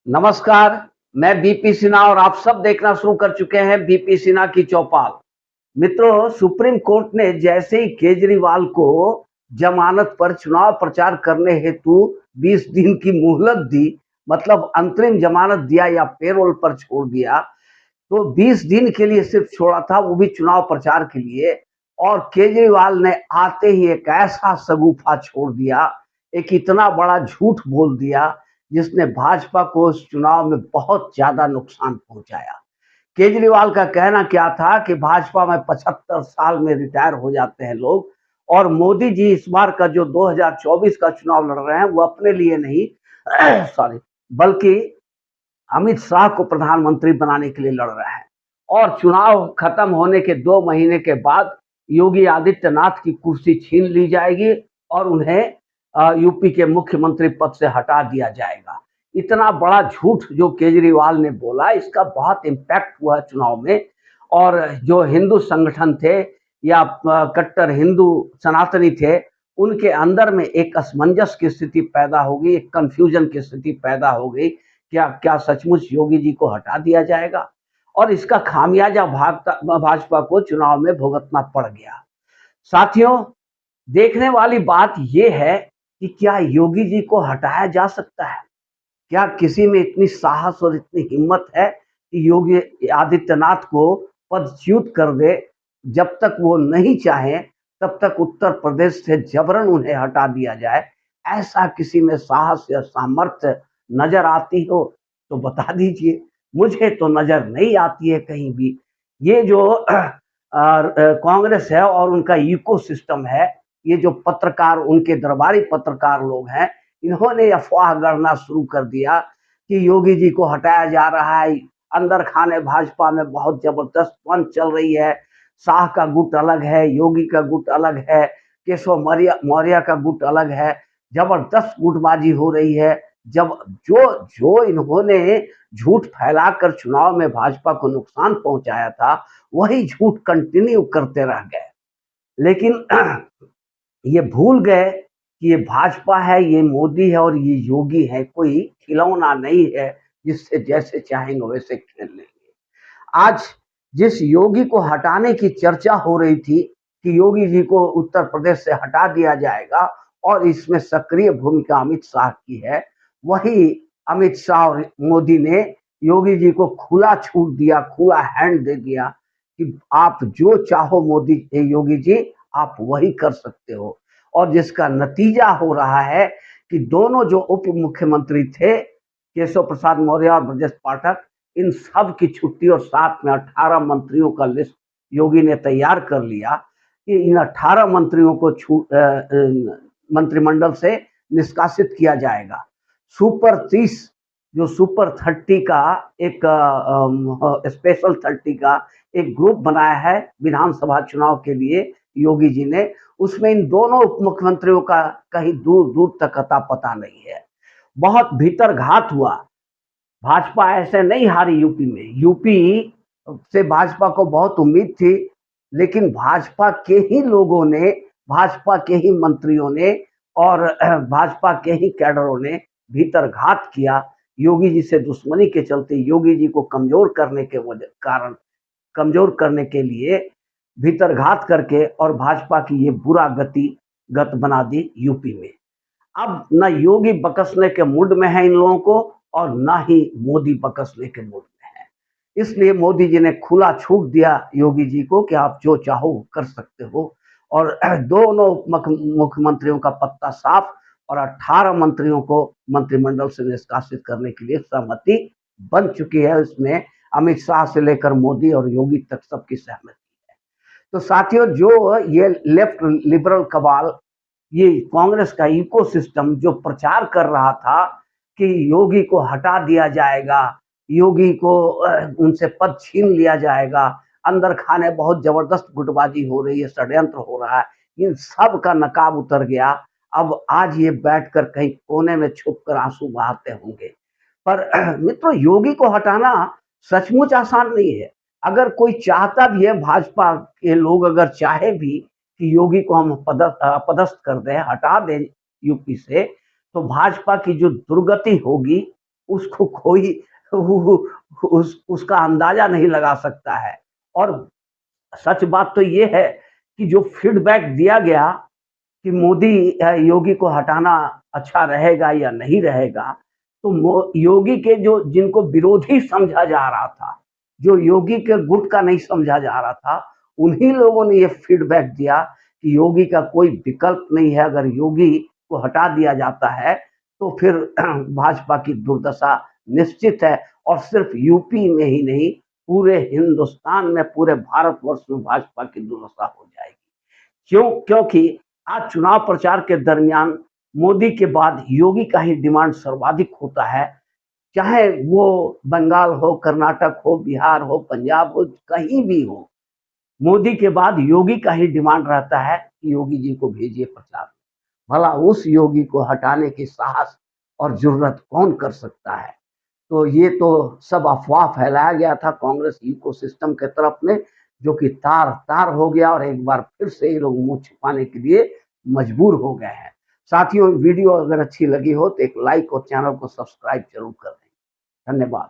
नमस्कार, मैं बीपी सिन्हा और आप सब देखना शुरू कर चुके हैं बीपी सिन्हा की चौपाल। मित्रों, सुप्रीम कोर्ट ने जैसे ही केजरीवाल को जमानत पर चुनाव प्रचार करने हेतु 20 दिन की मोहलत दी, मतलब अंतरिम जमानत दिया या पेरोल पर छोड़ दिया, तो 20 दिन के लिए सिर्फ छोड़ा था, वो भी चुनाव प्रचार के लिए। और केजरीवाल ने आते ही एक ऐसा शगुफा छोड़ दिया, एक इतना बड़ा झूठ बोल दिया, जिसने भाजपा को उस चुनाव में बहुत ज्यादा नुकसान पहुंचाया। केजरीवाल का कहना क्या था कि भाजपा में 75 साल में रिटायर हो जाते हैं लोग, और मोदी जी इस बार का जो 2024 का चुनाव लड़ रहे हैं वो अपने लिए नहीं सॉरी, बल्कि अमित शाह को प्रधानमंत्री बनाने के लिए लड़ रहे हैं। और चुनाव खत्म होने के 2 महीने के बाद योगी आदित्यनाथ की कुर्सी छीन ली जाएगी और उन्हें यूपी के मुख्यमंत्री पद से हटा दिया जाएगा। इतना बड़ा झूठ जो केजरीवाल ने बोला, इसका बहुत इम्पैक्ट हुआ है चुनाव में। और जो हिंदू संगठन थे या कट्टर हिंदू सनातनी थे, उनके अंदर में एक असमंजस की स्थिति पैदा हो गई, एक कंफ्यूजन की स्थिति पैदा हो गई। क्या क्या सचमुच योगी जी को हटा दिया जाएगा? और इसका खामियाजा भाजपा को चुनाव में भुगतना पड़ गया। साथियों, देखने वाली बात यह है कि क्या योगी जी को हटाया जा सकता है? क्या किसी में इतनी साहस और इतनी हिम्मत है कि योगी आदित्यनाथ को पदच्युत कर दे? जब तक वो नहीं चाहे तब तक उत्तर प्रदेश से जबरन उन्हें हटा दिया जाए। ऐसा किसी में साहस या सामर्थ्य नजर आती हो तो बता दीजिए। मुझे तो नजर नहीं आती है कहीं भी। ये जो कांग्रेस है और उनका इकोसिस्टम है, ये जो पत्रकार, उनके दरबारी पत्रकार लोग हैं, इन्होंने अफवाह गढ़ना शुरू कर दिया कि योगी जी को हटाया जा रहा है। अंदर खाने भाजपा में बहुत जबरदस्त पंच चल रही है। शाह का गुट अलग है, योगी का गुट अलग है, केशव मौर्य मौर्य का गुट अलग है। जबरदस्त गुटबाजी हो रही है। जब जो जो इन्होंने झूठ फैलाकर चुनाव में भाजपा को नुकसान पहुंचाया था, वही झूठ कंटिन्यू करते रह गए। लेकिन ये भूल गए कि ये भाजपा है, ये मोदी है और ये योगी है, कोई खिलौना नहीं है जिससे जैसे चाहेंगे वैसे खेल लेंगे। आज जिस योगी को हटाने की चर्चा हो रही थी कि योगी जी को उत्तर प्रदेश से हटा दिया जाएगा और इसमें सक्रिय भूमिका अमित शाह की है, वही अमित शाह और मोदी ने योगी जी को खुला छूट दिया, खुला हैंड दे दिया कि आप जो चाहो मोदी योगी जी, आप वही कर सकते हो। और जिसका नतीजा हो रहा है कि दोनों जो उप मुख्यमंत्री थे, केशव प्रसाद मौर्य और ब्रजेश पाठक, इन सब की छुट्टी और साथ में 18 मंत्रियों का लिस्ट योगी ने तैयार कर लिया कि इन 18 मंत्रियों को मंत्रिमंडल से निष्कासित किया जाएगा। सुपर 30, जो सुपर 30 का एक स्पेशल 30 का एक ग्रुप बनाया है विधानसभा चुनाव के लिए योगी जी ने, उसमें इन दोनों उप मुख्यमंत्रियों का कहीं दूर दूर तक अता पता नहीं है। बहुत भीतर घात हुआ। भाजपा ऐसे नहीं हारी यूपी में। यूपी से भाजपा को बहुत उम्मीद थी, लेकिन भाजपा के ही लोगों ने, भाजपा के ही मंत्रियों ने और भाजपा के ही कैडरों ने भीतर घात किया। योगी जी से दुश्मनी के चलते योगी जी को कमजोर करने के कारण, कमजोर करने के लिए भीतरघात करके और भाजपा की ये बुरा गत बना दी यूपी में। अब न योगी बकसने के मूड में है इन लोगों को और न ही मोदी बकसने के मूड में है। इसलिए मोदी जी ने खुला छूट दिया योगी जी को कि आप जो चाहो कर सकते हो। और दोनों मुख्यमंत्रियों का पत्ता साफ और 18 मंत्रियों को मंत्रिमंडल से निष्कासित करने के लिए सहमति बन चुकी है। इसमें अमित शाह से लेकर मोदी और योगी तक सबकी सहमति। तो साथियों, जो ये लेफ्ट लिबरल कबाल, ये कांग्रेस का इकोसिस्टम जो प्रचार कर रहा था कि योगी को हटा दिया जाएगा, योगी को उनसे पद छीन लिया जाएगा, अंदर खाने बहुत जबरदस्त गुटबाजी हो रही है, षड्यंत्र हो रहा है, इन सब का नकाब उतर गया। अब आज ये बैठकर कहीं कोने में छुप कर आंसू बहाते होंगे। पर मित्रों, योगी को हटाना सचमुच आसान नहीं है। अगर कोई चाहता भी है, भाजपा के लोग अगर चाहे भी कि योगी को हम पदस्थ कर दें, हटा दें यूपी से, तो भाजपा की जो दुर्गति होगी उसको कोई उसका अंदाजा नहीं लगा सकता है। और सच बात तो ये है कि जो फीडबैक दिया गया कि मोदी योगी को हटाना अच्छा रहेगा या नहीं रहेगा, तो योगी के जो जिनको विरोधी समझा जा रहा था, जो योगी के गुट का नहीं समझा जा रहा था, उन्हीं लोगों ने ये फीडबैक दिया कि योगी का कोई विकल्प नहीं है। अगर योगी को हटा दिया जाता है तो फिर भाजपा की दुर्दशा निश्चित है। और सिर्फ यूपी में ही नहीं, पूरे हिंदुस्तान में, पूरे भारतवर्ष में भाजपा की दुर्दशा हो जाएगी। क्यों? क्योंकि आज चुनाव प्रचार के दरमियान मोदी के बाद योगी का ही डिमांड सर्वाधिक होता है। चाहे वो बंगाल हो, कर्नाटक हो, बिहार हो, पंजाब हो, कहीं भी हो, मोदी के बाद योगी का ही डिमांड रहता है कि योगी जी को भेजिए प्रचार। भला उस योगी को हटाने की साहस और जुर्रत कौन कर सकता है? तो ये तो सब अफवाह फैलाया गया था कांग्रेस इकोसिस्टम के तरफ में, जो कि तार-तार हो गया और एक बार फिर से ये लोग मुँह छिपाने के लिए मजबूर हो गए हैं। साथियों, वीडियो अगर अच्छी लगी हो तो एक लाइक और चैनल को सब्सक्राइब ज़रूर कर दें। धन्यवाद।